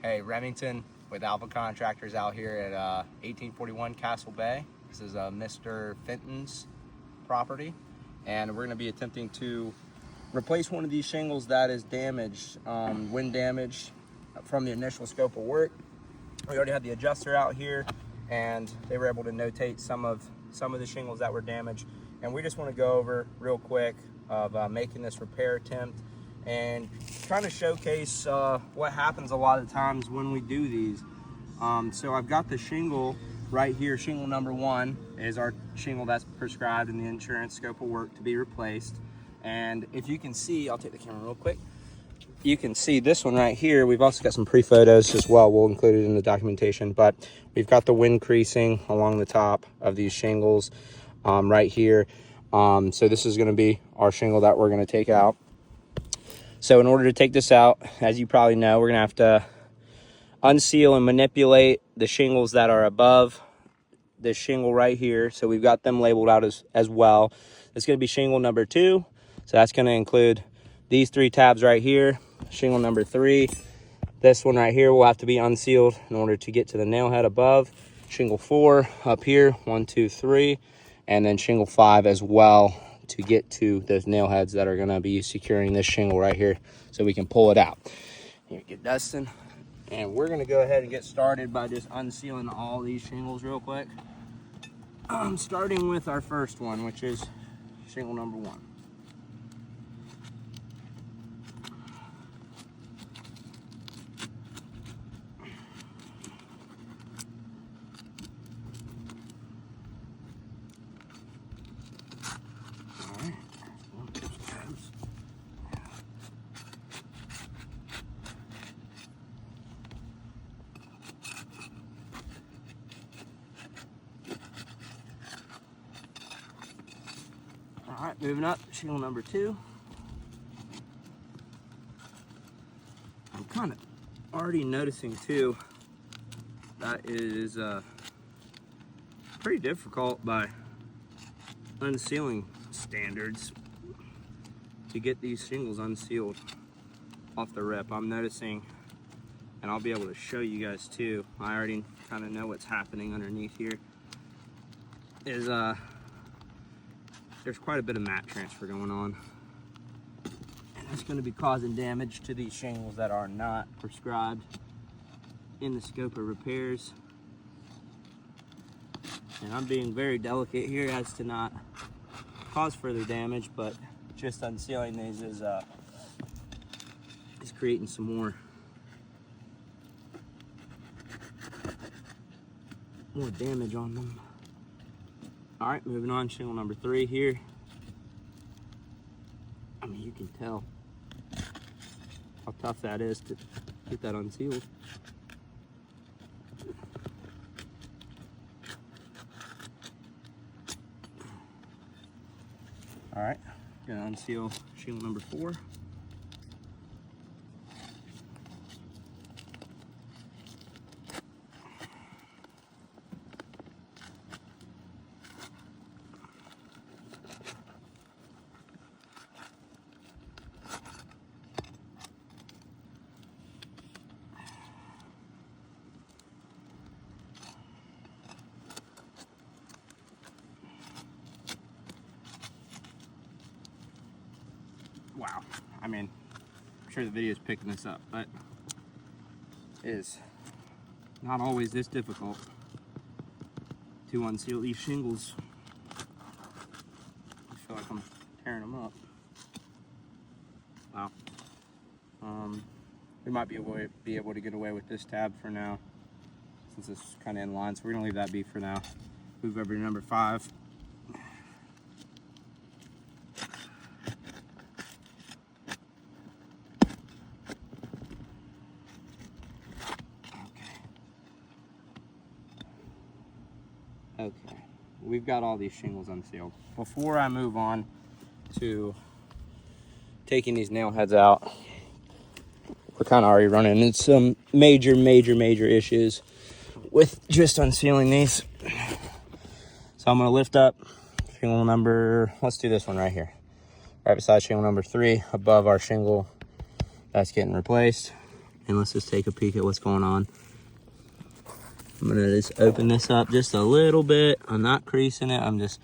Hey, Remington with Alpha Contractors out here at 1841 Castlebay. This is Mr. Fenton's property, and we're going to be attempting to replace one of these shingles that is damaged, wind damage from the initial scope of work. We already had the adjuster out here, and they were able to notate some of the shingles that were damaged. And we just want to go over real quick of making this repair attempt and kind of showcase what happens a lot of times when we do these. So I've got the shingle right here. Shingle number 1 is our shingle that's prescribed in the insurance scope of work to be replaced. And if you can see, I'll take the camera real quick. You can see this one right here. We've also got some pre-photos as well. We'll include it in the documentation, but we've got the wind creasing along the top of these shingles right here. So this is going to be our shingle that we're going to take out. So in order to take this out, as you probably know, we're going to have to unseal and manipulate the shingles that are above this shingle right here. So we've got them labeled out as well. It's going to be shingle number 2. So that's going to include these 3 tabs right here. Shingle number 3. This one right here will have to be unsealed in order to get to the nail head above. Shingle 4 up here, 1, 2, 3. And then shingle 5 as well, to get to those nail heads that are going to be securing this shingle right here so we can pull it out. Here, get Dustin. And we're going to go ahead and get started by just unsealing all these shingles real quick. Starting with our first one, which is shingle number 1. All right, moving up, shingle number 2. I'm kind of already noticing too, that is pretty difficult by unsealing standards to get these shingles unsealed off the rip. I'm noticing, and I'll be able to show you guys too, I already kind of know what's happening underneath here, is there's quite a bit of mat transfer going on, and that's going to be causing damage to these shingles that are not prescribed in the scope of repairs. And I'm being very delicate here as to not cause further damage, but just unsealing these is creating some more damage on them. All right, moving on, shingle number 3 here. I mean, you can tell how tough that is to get that unsealed. All right, gonna unseal shingle number 4. Wow, I mean, I'm sure the video is picking this up, but it is not always this difficult to unseal these shingles. I feel like I'm tearing them up. Wow. We might be able to get away with this tab for now, since it's kind of in line, so we're gonna leave that be for now. Move over to number 5. Okay, we've got all these shingles unsealed. Before I move on to taking these nail heads out, we're kind of already running into some major issues with just unsealing these. So I'm going to lift up shingle number, let's do this one right here, right beside shingle number 3, above our shingle that's getting replaced. and let's just take a peek at what's going on. I'm gonna just open this up just a little bit. I'm not creasing it. I'm just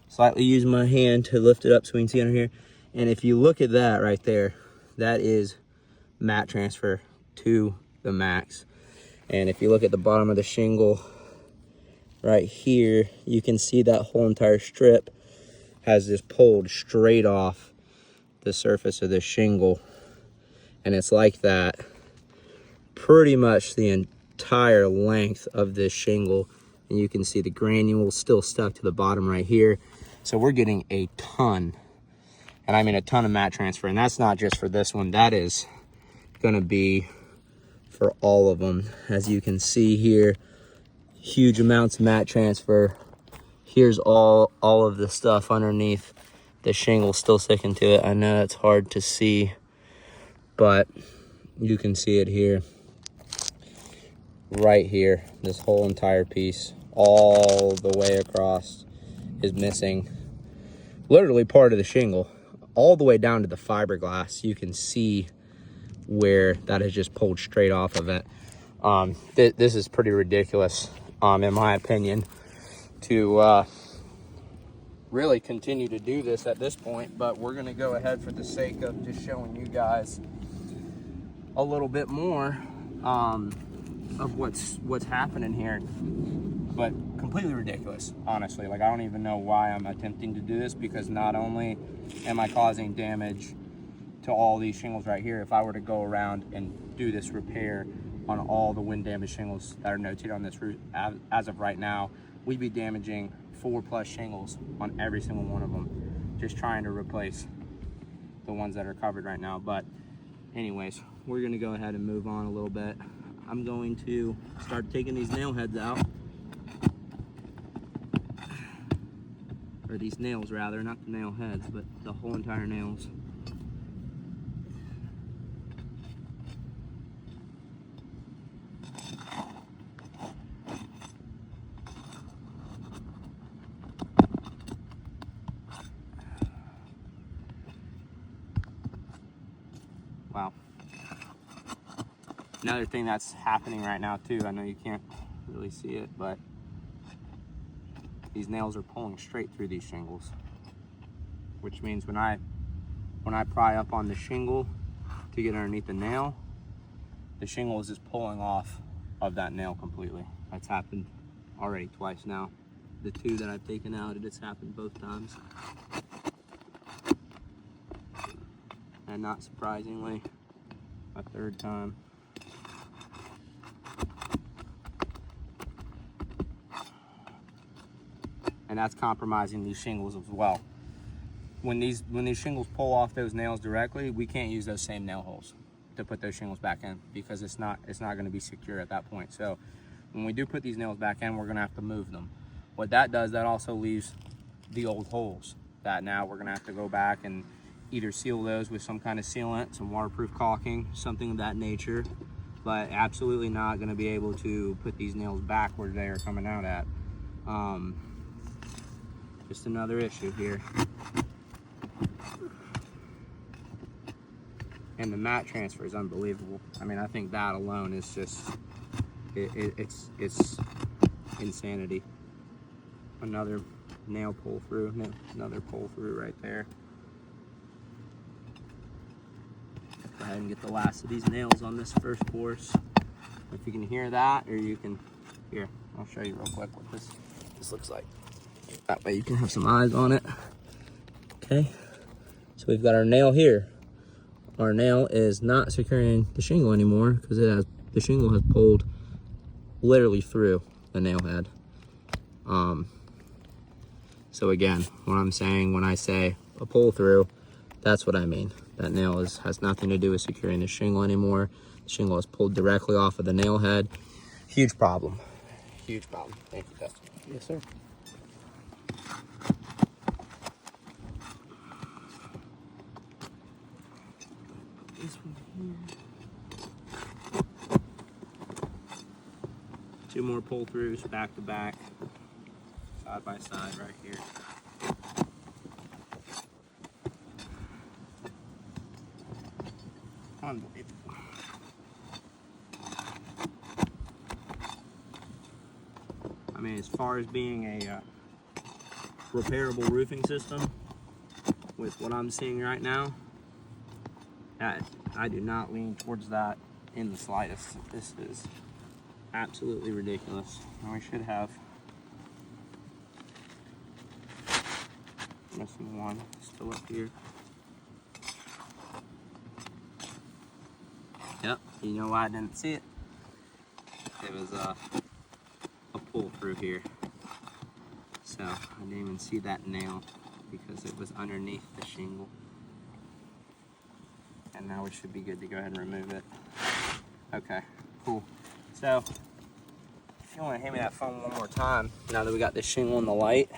slightly using my hand to lift it up so we can see under here. And if you look at that right there, that is mat transfer to the max. And if you look at the bottom of the shingle right here, you can see that whole entire strip has just pulled straight off the surface of the shingle. And it's like that pretty much the entire length of this shingle. And you can see the granules still stuck to the bottom right here. So we're getting a ton, and I mean a ton of mat transfer. And that's not just for this one, that is gonna be for all of them. As you can see here, huge amounts of mat transfer. Here's all of the stuff underneath the shingle still sticking to it. I know it's hard to see, but you can see it here. Right here, this whole entire piece, all the way across, is missing literally part of the shingle, all the way down to the fiberglass. You can see where that has just pulled straight off of it. This is pretty ridiculous, in my opinion, to really continue to do this at this point. But we're gonna go ahead for the sake of just showing you guys a little bit more of what's happening here. But completely ridiculous, honestly. Like, I don't even know why I'm attempting to do this, because not only am I causing damage to all these shingles right here, if I were to go around and do this repair on all the wind damage shingles that are notated on this route as of right now, we'd be damaging 4+ shingles on every single one of them, just trying to replace the ones that are covered right now. But anyways, we're gonna go ahead and move on a little bit. I'm going to start taking these nail heads out, or these nails rather, not the nail heads, but the whole entire nails. Wow. Another thing that's happening right now too, I know you can't really see it, but these nails are pulling straight through these shingles, which means when I pry up on the shingle to get underneath the nail, the shingle is just pulling off of that nail completely. That's happened already twice now. The 2 that I've taken out, it has happened both times. And not surprisingly, a 3rd time. And that's compromising these shingles as well. When these shingles pull off those nails directly, we can't use those same nail holes to put those shingles back in, because it's not going to be secure at that point. So when we do put these nails back in, we're going to have to move them. What that does, that also leaves the old holes that now we're going to have to go back and either seal those with some kind of sealant, some waterproof caulking, something of that nature. But absolutely not going to be able to put these nails back where they are coming out at. Just another issue here. And the mat transfer is unbelievable. I mean, I think that alone is just, it's insanity. Another nail pull through, another pull through right there. Go ahead and get the last of these nails on this first course. If you can hear that, or you can, here, I'll show you real quick what this looks like. That way you can have some eyes on it. Okay, so we've got our nail here. Our nail is not securing the shingle anymore because the shingle has pulled literally through the nail head. So again, what I'm saying when I say a pull through, that's what I mean. That nail has nothing to do with securing the shingle anymore. The shingle is pulled directly off of the nail head. Huge problem. Huge problem. Thank you, Dustin. Yes, sir. This one here. 2 more pull throughs back to back, side by side right here. Unbelievable. mean, as far as being a repairable roofing system, with what I'm seeing right now, I do not lean towards that in the slightest. This is absolutely ridiculous. And we should have missing one still up here. Yep, you know why I didn't see it? It was a pull through here. So I didn't even see that nail because it was underneath the shingle. And now we should be good to go ahead and remove it. Okay, cool. So if you want to hand me that phone one more time, now that we got this shingle in the light,